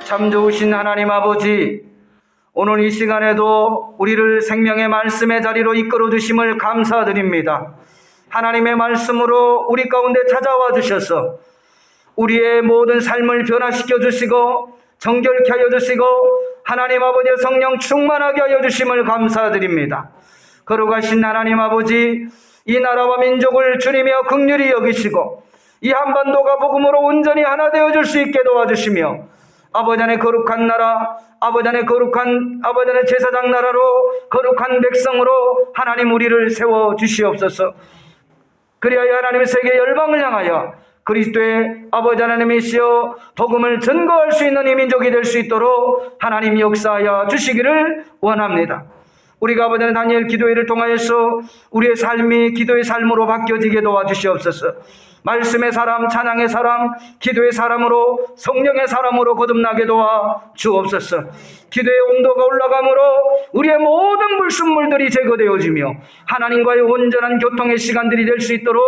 참 좋으신 하나님 아버지, 오늘 이 시간에도 우리를 생명의 말씀의 자리로 이끌어 주심을 감사드립니다. 하나님의 말씀으로 우리 가운데 찾아와 주셔서 우리의 모든 삶을 변화시켜 주시고 정결케 하여 주시고 하나님 아버지의 성령 충만하게 하여 주심을 감사드립니다. 거룩하신 하나님 아버지, 이 나라와 민족을 주님이여 긍휼히 여기시고 이 한반도가 복음으로 온전히 하나 되어줄 수 있게 도와주시며 아버지 안의 거룩한 나라, 아버지 안의 제사장 나라로 거룩한 백성으로 하나님 우리를 세워주시옵소서. 그리하여 하나님의 세계 열방을 향하여 그리스도의 아버지 하나님이시여 복음을 전거할 수 있는 이 민족이 될 수 있도록 하나님 역사하여 주시기를 원합니다. 우리가 아버지 하나님 다니엘 기도회를 통하여서 우리의 삶이 기도의 삶으로 바뀌어지게 도와주시옵소서. 말씀의 사람, 찬양의 사람, 기도의 사람으로 성령의 사람으로 거듭나게 도와 주옵소서. 기도의 온도가 올라감으로 우리의 모든 불순물들이 제거되어지며 하나님과의 온전한 교통의 시간들이 될 수 있도록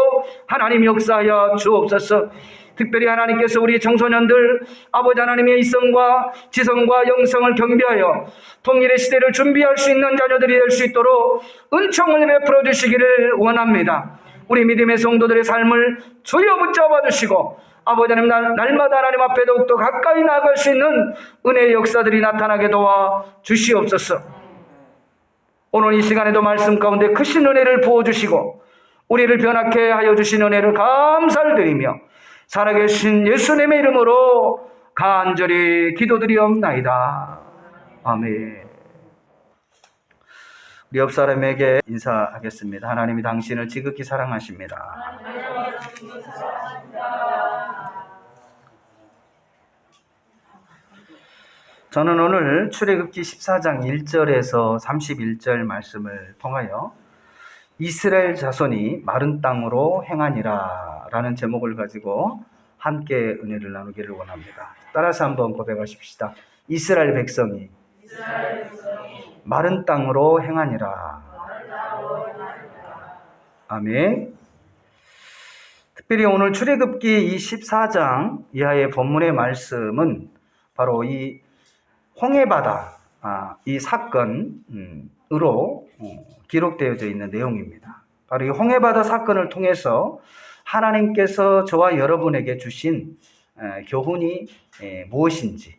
하나님 역사하여 주옵소서. 특별히 하나님께서 우리 청소년들 아버지 하나님의 이성과 지성과 영성을 겸비하여 통일의 시대를 준비할 수 있는 자녀들이 될 수 있도록 은총을 베풀어 주시기를 원합니다. 우리 믿음의 성도들의 삶을 주여 붙잡아 주시고 아버지 하나님 날마다 하나님 앞에 더욱더 가까이 나아갈 수 있는 은혜의 역사들이 나타나게 도와 주시옵소서. 오늘 이 시간에도 말씀 가운데 크신 은혜를 부어주시고 우리를 변하게 하여 주신 은혜를 감사를 드리며 살아계신 예수님의 이름으로 간절히 기도드리옵나이다. 아멘. 우리 옆 사람에게 인사하겠습니다. 하나님이 당신을 지극히 사랑하십니다. 저는 오늘 출애굽기 14장 1절에서 31절 말씀을 통하여 이스라엘 자손이 마른 땅으로 행하니라 라는 제목을 가지고 함께 은혜를 나누기를 원합니다. 따라서 한번 고백하십시다. 이스라엘 백성이 마른 땅으로 행하니라. 아멘. 특별히 오늘 출애굽기 14장 이하의 본문의 말씀은 바로 이 홍해바다 이 사건으로 기록되어져 있는 내용입니다. 바로 이 홍해바다 사건을 통해서 하나님께서 저와 여러분에게 주신 교훈이 무엇인지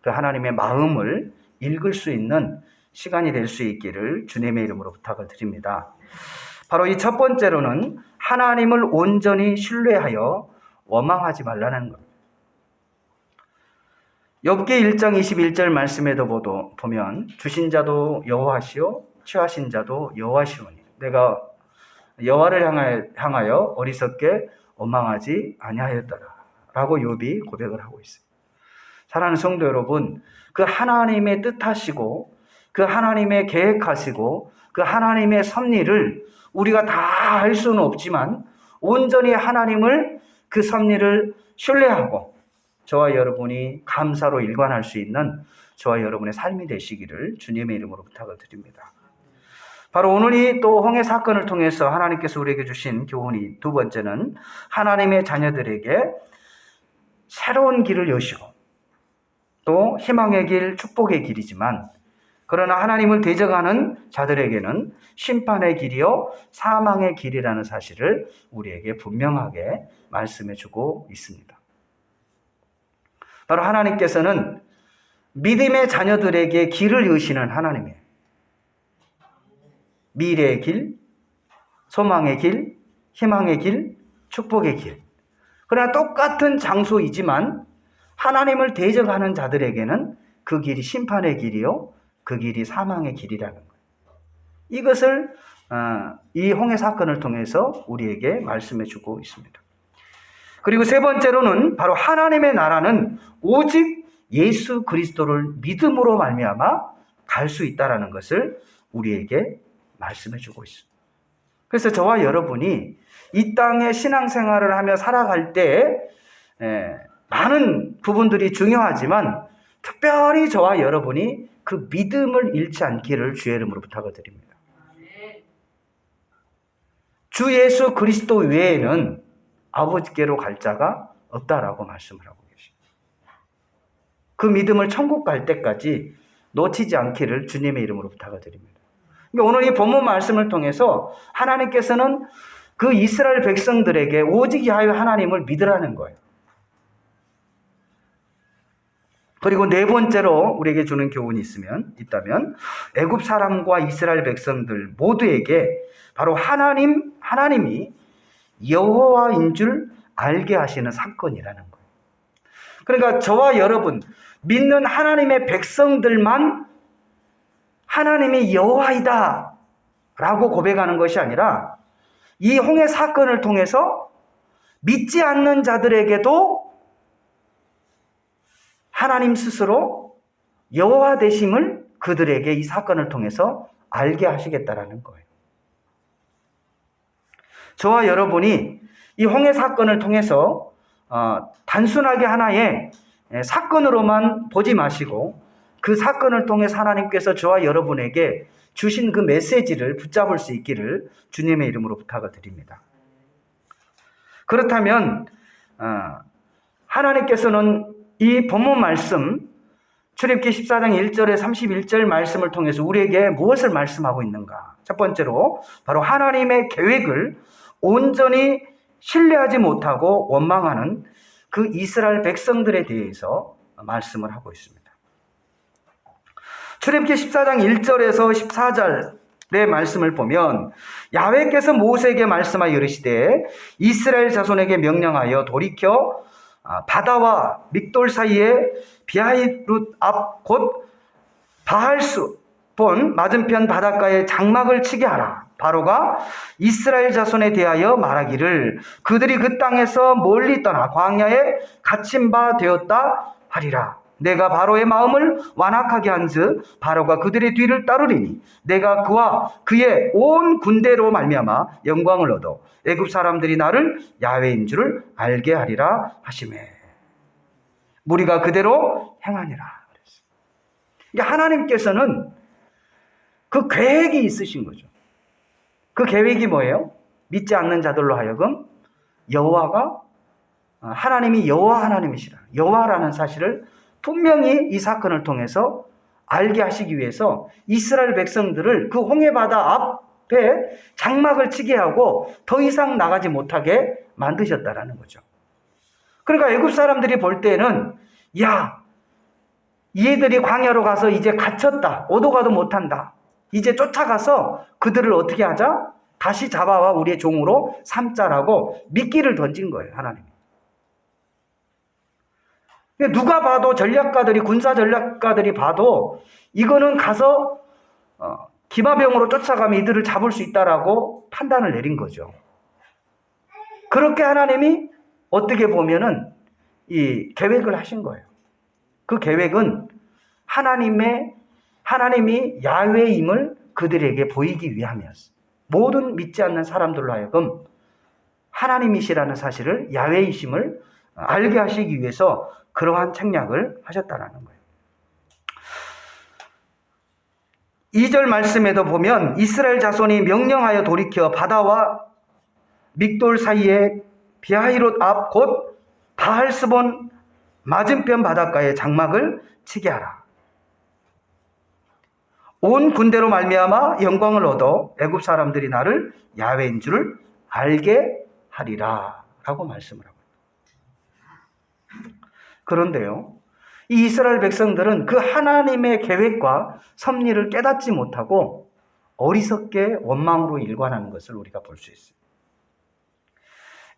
그 하나님의 마음을 읽을 수 있는 시간이 될 수 있기를 주님의 이름으로 부탁을 드립니다. 바로 이 첫 번째로는 하나님을 온전히 신뢰하여 원망하지 말라는 것. 욥기 1장 21절 말씀에도 보면 주신 자도 여호와시오 취하신 자도 여호와시오니 내가 여호와를 향하여 어리석게 원망하지 아니하였더라 라고 욥이 고백을 하고 있습니다. 사랑하는 성도 여러분, 그 하나님의 뜻하시고 그 하나님의 계획하시고 그 하나님의 섭리를 우리가 다 할 수는 없지만 온전히 하나님을 그 섭리를 신뢰하고 저와 여러분이 감사로 일관할 수 있는 저와 여러분의 삶이 되시기를 주님의 이름으로 부탁을 드립니다. 바로 오늘 이 또 홍해 사건을 통해서 하나님께서 우리에게 주신 교훈이 두 번째는 하나님의 자녀들에게 새로운 길을 여시고 또 희망의 길, 축복의 길이지만 그러나 하나님을 대적하는 자들에게는 심판의 길이요 사망의 길이라는 사실을 우리에게 분명하게 말씀해 주고 있습니다. 바로 하나님께서는 믿음의 자녀들에게 길을 여시는 하나님이에요. 미래의 길, 소망의 길, 희망의 길, 축복의 길. 그러나 똑같은 장소이지만 하나님을 대적하는 자들에게는 그 길이 심판의 길이요 그 길이 사망의 길이라는 거예요. 이것을 이 홍해 사건을 통해서 우리에게 말씀해 주고 있습니다. 그리고 세 번째로는 바로 하나님의 나라는 오직 예수 그리스도를 믿음으로 말미암아 갈 수 있다라는 것을 우리에게 말씀해 주고 있습니다. 그래서 저와 여러분이 이 땅에 신앙생활을 하며 살아갈 때 많은 부분들이 중요하지만 특별히 저와 여러분이 그 믿음을 잃지 않기를 주의 이름으로 부탁을 드립니다. 주 예수 그리스도 외에는 아버지께로 갈 자가 없다라고 말씀을 하고 계십니다. 그 믿음을 천국 갈 때까지 놓치지 않기를 주님의 이름으로 부탁을 드립니다. 그러니까 오늘 이 본문 말씀을 통해서 하나님께서는 그 이스라엘 백성들에게 오직 야훼 하나님을 믿으라는 거예요. 그리고 네 번째로 우리에게 주는 교훈이 있다면 애굽 사람과 이스라엘 백성들 모두에게 바로 하나님이 여호와인 줄 알게 하시는 사건이라는 거예요. 그러니까 저와 여러분 믿는 하나님의 백성들만 하나님이 여호와이다 라고 고백하는 것이 아니라 이 홍해 사건을 통해서 믿지 않는 자들에게도 하나님 스스로 여호와 되심을 그들에게 이 사건을 통해서 알게 하시겠다라는 거예요. 저와 여러분이 이 홍해 사건을 통해서 단순하게 하나의 사건으로만 보지 마시고 그 사건을 통해서 하나님께서 저와 여러분에게 주신 그 메시지를 붙잡을 수 있기를 주님의 이름으로 부탁을 드립니다. 그렇다면 하나님께서는 이 본문 말씀 출애굽기 14장 1절에 31절 말씀을 통해서 우리에게 무엇을 말씀하고 있는가? 첫 번째로 바로 하나님의 계획을 온전히 신뢰하지 못하고 원망하는 그 이스라엘 백성들에 대해서 말씀을 하고 있습니다. 출애굽기 14장 1절에서 14절의 말씀을 보면 야훼께서 모세에게 말씀하여 이르시되 이스라엘 자손에게 명령하여 돌이켜 바다와 믹돌 사이에 비하히롯 앞 곧 바할스본 맞은편 바닷가에 장막을 치게 하라. 바로가 이스라엘 자손에 대하여 말하기를 그들이 그 땅에서 멀리 떠나 광야에 갇힌 바 되었다 하리라. 내가 바로의 마음을 완악하게 한즉 바로가 그들의 뒤를 따르리니 내가 그와 그의 온 군대로 말미암아 영광을 얻어 애굽 사람들이 나를 야훼인 줄을 알게 하리라 하시매. 무리가 그대로 행하니라. 그러니까 하나님께서는 그 계획이 있으신 거죠. 그 계획이 뭐예요? 믿지 않는 자들로 하여금 여호와가 하나님이 여호와 하나님이시라. 여호와라는 사실을 분명히 이 사건을 통해서 알게 하시기 위해서 이스라엘 백성들을 그 홍해바다 앞에 장막을 치게 하고 더 이상 나가지 못하게 만드셨다라는 거죠. 그러니까 애굽 사람들이 볼 때는 야, 얘들이 광야로 가서 이제 갇혔다. 오도 가도 못한다. 이제 쫓아가서 그들을 어떻게 하자? 다시 잡아와 우리의 종으로 삼자라고 미끼를 던진 거예요, 하나님. 누가 봐도 전략가들이, 군사 전략가들이 봐도 이거는 가서 기마병으로 쫓아가면 이들을 잡을 수 있다라고 판단을 내린 거죠. 그렇게 하나님이 어떻게 보면은 이 계획을 하신 거예요. 그 계획은 하나님이 야훼임을 그들에게 보이기 위함이었어요. 모든 믿지 않는 사람들로 하여금 하나님이시라는 사실을 야훼이심을 알게 하시기 위해서 그러한 책략을 하셨다는 거예요. 2절 말씀에도 보면 이스라엘 자손이 명령하여 돌이켜 바다와 믹돌 사이에 비하히롯 앞 곧 바할스본 맞은편 바닷가에 장막을 치게 하라. 온 군대로 말미암아 영광을 얻어 애굽 사람들이 나를 야훼인 줄을 알게 하리라 라고 말씀을 하고 있습니다. 그런데요, 이 이스라엘 백성들은 그 하나님의 계획과 섭리를 깨닫지 못하고 어리석게 원망으로 일관하는 것을 우리가 볼 수 있어요.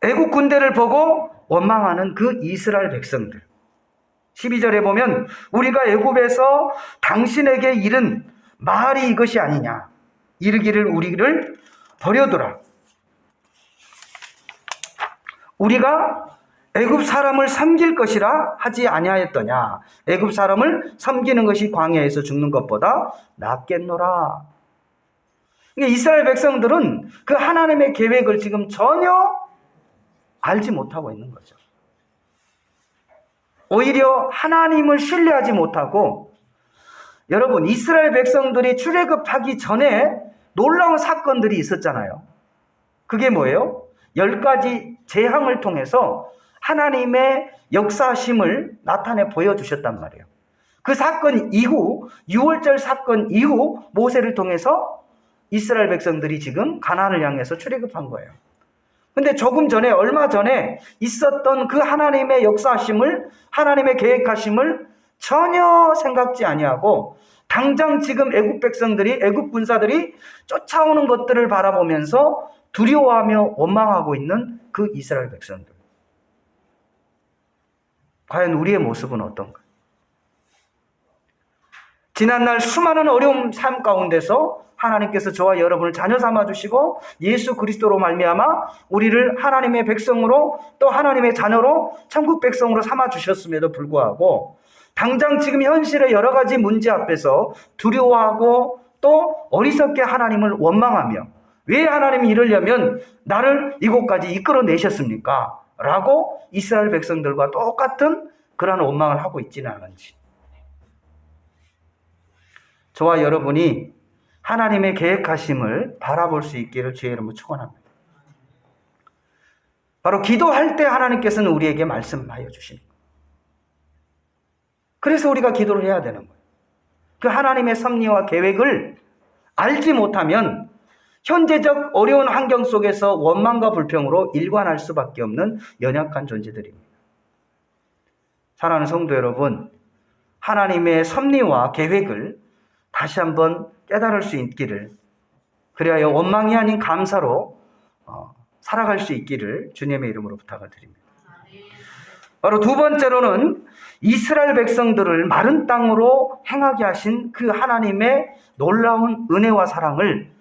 애국 군대를 보고 원망하는 그 이스라엘 백성들. 12절에 보면 우리가 애굽에서 당신에게 이른 말이 이것이 아니냐. 이르기를 우리를 버려두라. 우리가 애굽 사람을 섬길 것이라 하지 아니하였더냐. 애굽 사람을 섬기는 것이 광야에서 죽는 것보다 낫겠노라. 이스라엘 백성들은 그 하나님의 계획을 지금 전혀 알지 못하고 있는 거죠. 오히려 하나님을 신뢰하지 못하고, 여러분, 이스라엘 백성들이 출애굽하기 전에 놀라운 사건들이 있었잖아요. 그게 뭐예요? 10가지 재앙을 통해서 하나님의 역사심을 나타내 보여주셨단 말이에요. 그 사건 이후, 6월절 사건 이후 모세를 통해서 이스라엘 백성들이 지금 가나안을 향해서 출애굽한 거예요. 근데 조금 전에, 얼마 전에 있었던 그 하나님의 역사하심을, 하나님의 계획하심을 전혀 생각지 아니하고 당장 지금 애굽 백성들이, 애굽 군사들이 쫓아오는 것들을 바라보면서 두려워하며 원망하고 있는 그 이스라엘 백성들. 과연 우리의 모습은 어떤가? 지난날 수많은 어려움 삶 가운데서 하나님께서 저와 여러분을 자녀 삼아주시고 예수 그리스도로 말미암아 우리를 하나님의 백성으로, 또 하나님의 자녀로, 천국 백성으로 삼아주셨음에도 불구하고 당장 지금 현실의 여러 가지 문제 앞에서 두려워하고 또 어리석게 하나님을 원망하며, 왜 하나님이 이러려면 나를 이곳까지 이끌어내셨습니까? 라고 이스라엘 백성들과 똑같은 그러한 원망을 하고 있지는 않은지. 저와 여러분이 하나님의 계획하심을 바라볼 수 있기를 주의 이름으로 축원합니다. 바로 기도할 때 하나님께서는 우리에게 말씀하여 주십니다. 그래서 우리가 기도를 해야 되는 거예요. 그 하나님의 섭리와 계획을 알지 못하면 현재적 어려운 환경 속에서 원망과 불평으로 일관할 수밖에 없는 연약한 존재들입니다. 사랑하는 성도 여러분, 하나님의 섭리와 계획을 다시 한번 깨달을 수 있기를, 그리하여 원망이 아닌 감사로 살아갈 수 있기를 주님의 이름으로 부탁을 드립니다. 바로 두 번째로는 이스라엘 백성들을 마른 땅으로 행하게 하신 그 하나님의 놀라운 은혜와 사랑을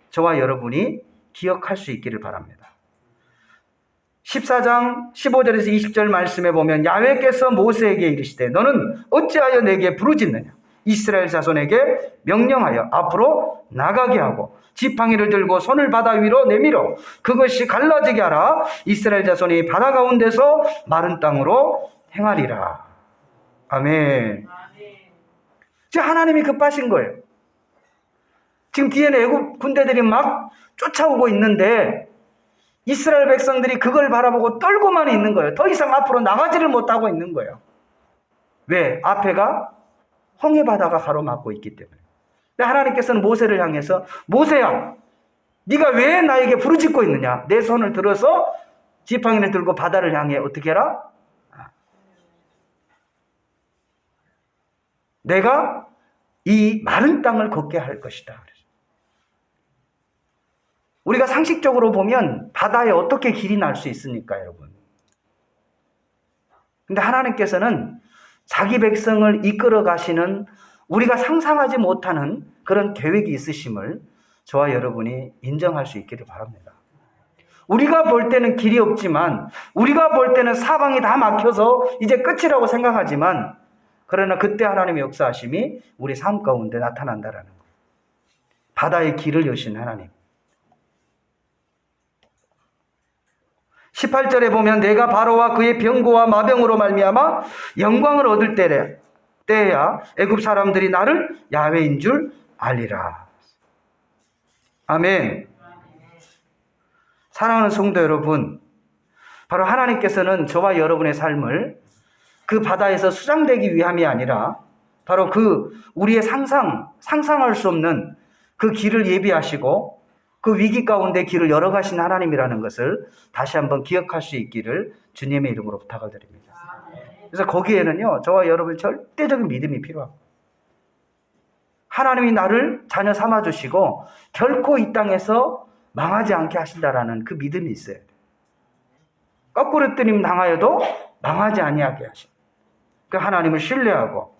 저와 여러분이 기억할 수 있기를 바랍니다. 14장 15절에서 20절 말씀에 보면 야훼께서 모세에게 이르시되 너는 어찌하여 내게 부르짖느냐? 이스라엘 자손에게 명령하여 앞으로 나가게 하고 지팡이를 들고 손을 바다 위로 내밀어 그것이 갈라지게 하라. 이스라엘 자손이 바다 가운데서 마른 땅으로 행하리라. 아멘. 지금 하나님이 급하신 거예요. 지금 뒤에는 애굽 군대들이 막 쫓아오고 있는데 이스라엘 백성들이 그걸 바라보고 떨고만 있는 거예요. 더 이상 앞으로 나가지를 못하고 있는 거예요. 왜? 앞에가 홍해 바다가 가로막고 있기 때문에. 하나님께서는 모세를 향해서 모세야, 네가 왜 나에게 부르짖고 있느냐? 내 손을 들어서 지팡이를 들고 바다를 향해 어떻게 해라? 내가 이 마른 땅을 걷게 할 것이다. 우리가 상식적으로 보면 바다에 어떻게 길이 날 수 있습니까, 여러분? 근데 하나님께서는 자기 백성을 이끌어 가시는 우리가 상상하지 못하는 그런 계획이 있으심을 저와 여러분이 인정할 수 있기를 바랍니다. 우리가 볼 때는 길이 없지만, 우리가 볼 때는 사방이 다 막혀서 이제 끝이라고 생각하지만, 그러나 그때 하나님의 역사하심이 우리 삶 가운데 나타난다라는 거예요. 바다의 길을 여신 하나님. 18절에 보면 내가 바로와 그의 병고와 마병으로 말미암아 영광을 얻을 때야 애굽 사람들이 나를 야훼인 줄 알리라. 아멘. 사랑하는 성도 여러분, 바로 하나님께서는 저와 여러분의 삶을 그 바다에서 수장되기 위함이 아니라 바로 그 우리의 상상할 수 없는 그 길을 예비하시고 그 위기 가운데 길을 열어가신 하나님이라는 것을 다시 한번 기억할 수 있기를 주님의 이름으로 부탁을 드립니다. 그래서 거기에는요, 저와 여러분 절대적인 믿음이 필요합니다. 하나님이 나를 자녀 삼아주시고 결코 이 땅에서 망하지 않게 하신다라는 그 믿음이 있어요. 거꾸로 뜨림 당하여도 망하지 아니하게 하신 그 하나님을 신뢰하고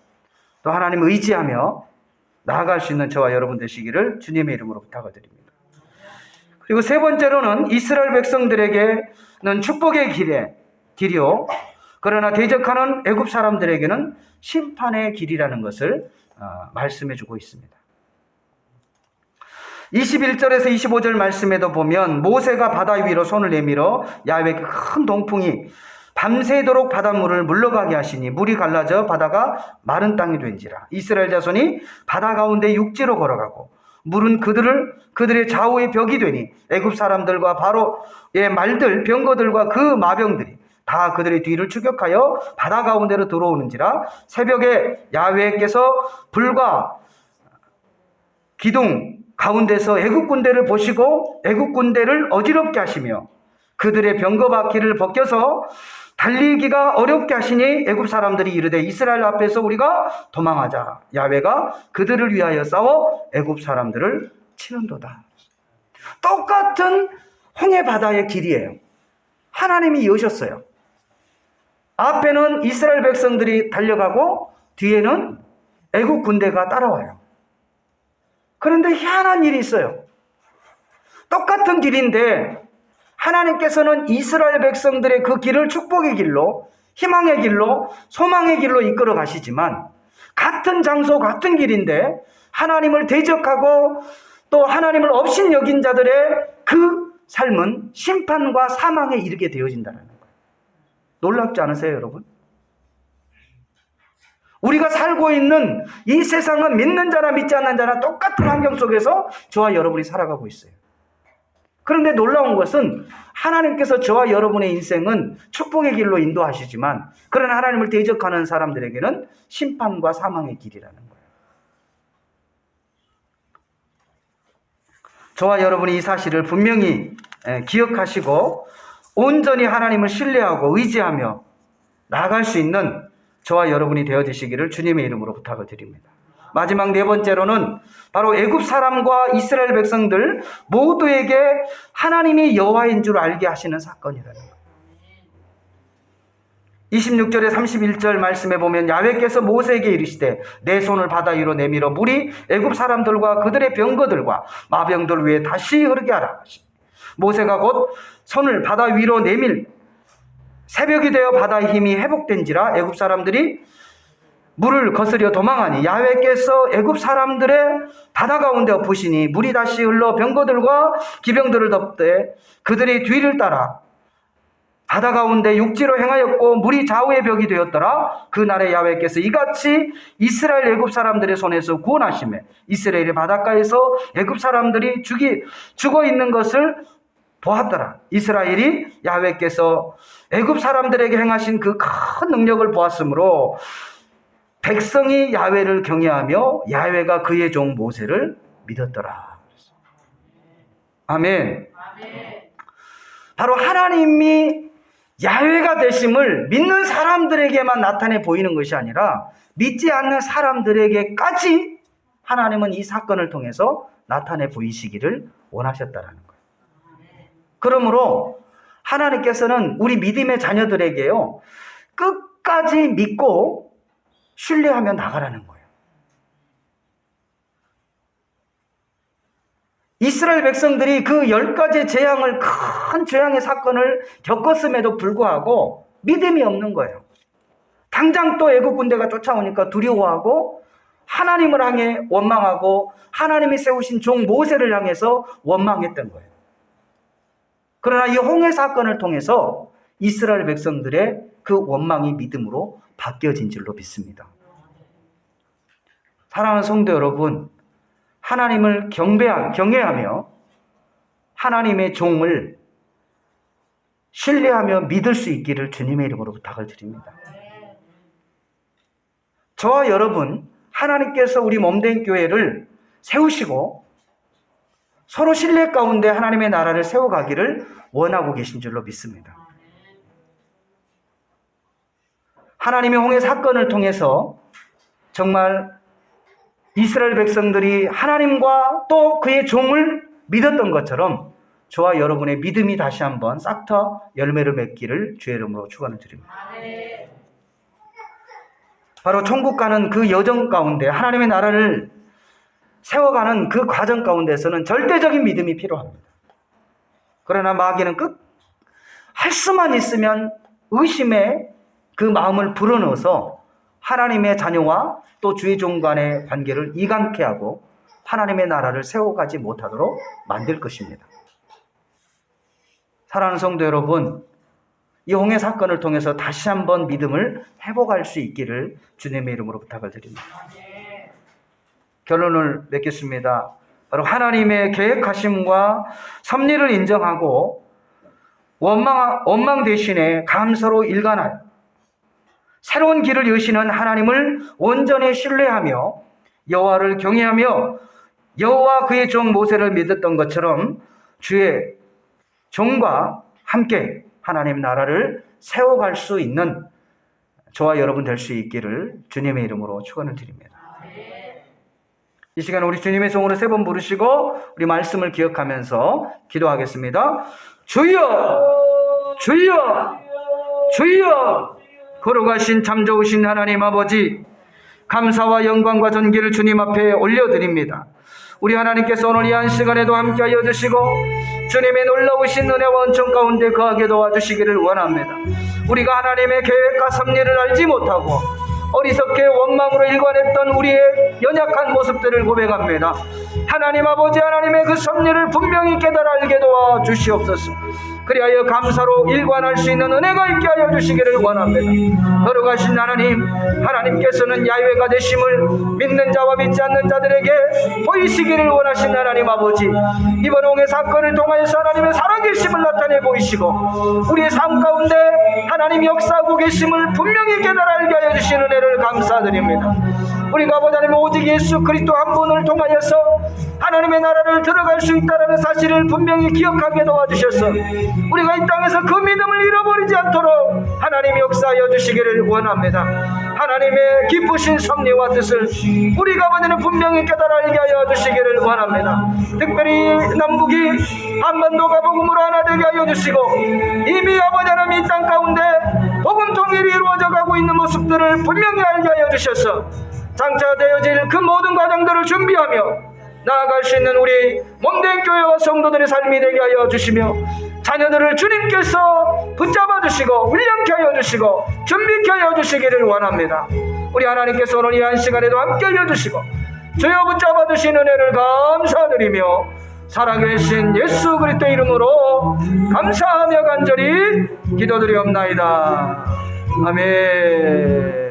또 하나님을 의지하며 나아갈 수 있는 저와 여러분 되시기를 주님의 이름으로 부탁을 드립니다. 그리고 세 번째로는 이스라엘 백성들에게는 축복의 길이요, 그러나 대적하는 애굽 사람들에게는 심판의 길이라는 것을 말씀해 주고 있습니다. 21절에서 25절 말씀에도 보면 모세가 바다 위로 손을 내밀어 야훼의 큰 동풍이 밤새도록 바닷물을 물러가게 하시니 물이 갈라져 바다가 마른 땅이 된지라. 이스라엘 자손이 바다 가운데 육지로 걸어가고 물은 그들의 좌우의 벽이 되니 애굽 사람들과 바로의 말들 병거들과 그 마병들이 다 그들의 뒤를 추격하여 바다 가운데로 들어오는지라. 새벽에 야훼께서 불과 기둥 가운데서 애굽 군대를 보시고 애굽 군대를 어지럽게 하시며 그들의 병거바퀴를 벗겨서 달리기가 어렵게 하시니 애굽 사람들이 이르되 이스라엘 앞에서 우리가 도망하자. 야훼가 그들을 위하여 싸워 애굽 사람들을 치는도다. 똑같은 홍해 바다의 길이에요. 하나님이 여셨어요. 앞에는 이스라엘 백성들이 달려가고 뒤에는 애굽 군대가 따라와요. 그런데 희한한 일이 있어요. 똑같은 길인데 하나님께서는 이스라엘 백성들의 그 길을 축복의 길로, 희망의 길로, 소망의 길로 이끌어 가시지만 같은 장소, 같은 길인데 하나님을 대적하고 또 하나님을 업신 여긴 자들의 그 삶은 심판과 사망에 이르게 되어진다는 거예요. 놀랍지 않으세요, 여러분? 우리가 살고 있는 이 세상은 믿는 자나 믿지 않는 자나 똑같은 환경 속에서 저와 여러분이 살아가고 있어요. 그런데 놀라운 것은 하나님께서 저와 여러분의 인생은 축복의 길로 인도하시지만 그러나 하나님을 대적하는 사람들에게는 심판과 사망의 길이라는 거예요. 저와 여러분이 이 사실을 분명히 기억하시고 온전히 하나님을 신뢰하고 의지하며 나아갈 수 있는 저와 여러분이 되어주시기를 주님의 이름으로 부탁을 드립니다. 마지막 네 번째로는 바로 애굽 사람과 이스라엘 백성들 모두에게 하나님이 여호와인 줄 알게 하시는 사건이라는 거예요. 26절에 31절 말씀에 보면 야훼께서 모세에게 이르시되 내 손을 바다 위로 내밀어 물이 애굽 사람들과 그들의 병거들과 마병들 위에 다시 흐르게 하라. 모세가 곧 손을 바다 위로 내밀 새벽이 되어 바다의 힘이 회복된지라 애굽 사람들이 물을 거스려 도망하니 야훼께서 애굽 사람들의 바다 가운데 엎으시니 물이 다시 흘러 병거들과 기병들을 덮되 그들이 뒤를 따라 바다 가운데 육지로 행하였고 물이 좌우의 벽이 되었더라. 그날에 야훼께서 이같이 이스라엘 애굽 사람들의 손에서 구원하시매 이스라엘의 바닷가에서 애굽 사람들이 죽어 있는 것을 보았더라. 이스라엘이 야훼께서 애굽 사람들에게 행하신 그 큰 능력을 보았으므로 백성이 야훼를 경외하며 야훼가 그의 종 모세를 믿었더라. 아멘. 바로 하나님이 야훼가 되심을 믿는 사람들에게만 나타내 보이는 것이 아니라 믿지 않는 사람들에게까지 하나님은 이 사건을 통해서 나타내 보이시기를 원하셨다라는 거예요. 그러므로 하나님께서는 우리 믿음의 자녀들에게요, 끝까지 믿고 신뢰하며 나가라는 거예요. 이스라엘 백성들이 그 10가지 재앙을, 큰 재앙의 사건을 겪었음에도 불구하고 믿음이 없는 거예요. 당장 또 애국 군대가 쫓아오니까 두려워하고 하나님을 향해 원망하고 하나님이 세우신 종 모세를 향해서 원망했던 거예요. 그러나 이 홍해 사건을 통해서 이스라엘 백성들의 그 원망이 믿음으로 바뀌어진 줄로 믿습니다. 사랑하는 성도 여러분, 하나님을 경외하며 하나님의 종을 신뢰하며 믿을 수 있기를 주님의 이름으로 부탁을 드립니다. 저와 여러분, 하나님께서 우리 몸된 교회를 세우시고 서로 신뢰 가운데 하나님의 나라를 세워가기를 원하고 계신 줄로 믿습니다. 하나님의 홍해 사건을 통해서 정말 이스라엘 백성들이 하나님과 또 그의 종을 믿었던 것처럼 저와 여러분의 믿음이 다시 한번 싹터 열매를 맺기를 주의 이름으로 축원을 드립니다. 바로 천국 가는 그 여정 가운데 하나님의 나라를 세워가는 그 과정 가운데서는 절대적인 믿음이 필요합니다. 그러나 마귀는 할 수만 있으면 의심의 그 마음을 불어넣어서 하나님의 자녀와 또 주의 종 간의 관계를 이간케 하고 하나님의 나라를 세워가지 못하도록 만들 것입니다. 사랑하는 성도 여러분, 이 홍해 사건을 통해서 다시 한번 믿음을 회복할 수 있기를 주님의 이름으로 부탁을 드립니다. 결론을 맺겠습니다. 바로 하나님의 계획하심과 섭리를 인정하고 원망 대신에 감사로 일관하여 새로운 길을 여시는 하나님을 온전히 신뢰하며 여호와를 경외하며 여호와 그의 종 모세를 믿었던 것처럼 주의 종과 함께 하나님 나라를 세워갈 수 있는 저와 여러분 될 수 있기를 주님의 이름으로 축원을 드립니다. 이 시간 우리 주님의 성으로 3번 부르시고 우리 말씀을 기억하면서 기도하겠습니다. 주여, 주여, 주여. 걸어가신 참 좋으신 하나님 아버지, 감사와 영광과 존귀를 주님 앞에 올려드립니다. 우리 하나님께서 오늘 이 한 시간에도 함께하여 주시고 주님의 놀라우신 은혜와 은총 가운데 거하게 도와주시기를 원합니다. 우리가 하나님의 계획과 섭리를 알지 못하고 어리석게 원망으로 일관했던 우리의 연약한 모습들을 고백합니다. 하나님 아버지, 하나님의 그 섭리를 분명히 깨달아 알게 도와주시옵소서. 그리하여 감사로 일관할 수 있는 은혜가 있게 하여 주시기를 원합니다. 걸어가신 하나님, 하나님께서는 야훼가 되심을 믿는 자와 믿지 않는 자들에게 보이시기를 원하신 하나님 아버지, 이번 홍해 사건을 통하여서 하나님의 살아계심을 나타내 보이시고 우리의 삶 가운데 하나님 역사하고 계심을 분명히 깨달아 알게 하여 주시는 은혜를 감사드립니다. 우리가 아버지 하나님 오직 예수 그리스도 한 분을 통하여서 하나님의 나라를 들어갈 수 있다는 사실을 분명히 기억하게 도와주셔서 우리가 이 땅에서 그 믿음을 잃어버리지 않도록 하나님이 역사하여 주시기를 원합니다. 하나님의 기쁘신 섭리와 뜻을 우리가 아버지는 분명히 깨달아 알게 하여 주시기를 원합니다. 특별히 남북이 한반도가 복음으로 하나 되게 하여 주시고 이미 아버지 하나님 이 땅 가운데 복음 통일이 이루어져 가고 있는 모습들을 분명히 알게 하여 주셔서 장차 되어질 그 모든 과정들을 준비하며 나아갈 수 있는 우리 몸된 교회와 성도들의 삶이 되게 하여 주시며 자녀들을 주님께서 붙잡아 주시고 훈련케 하여 주시고 준비케 하여 주시기를 원합니다. 우리 하나님께서 오늘 이 한 시간에도 함께 하여 주시고 주여 붙잡아 주신 은혜를 감사드리며 살아계신 예수 그리스도의 이름으로 감사하며 간절히 기도드리옵나이다. 아멘.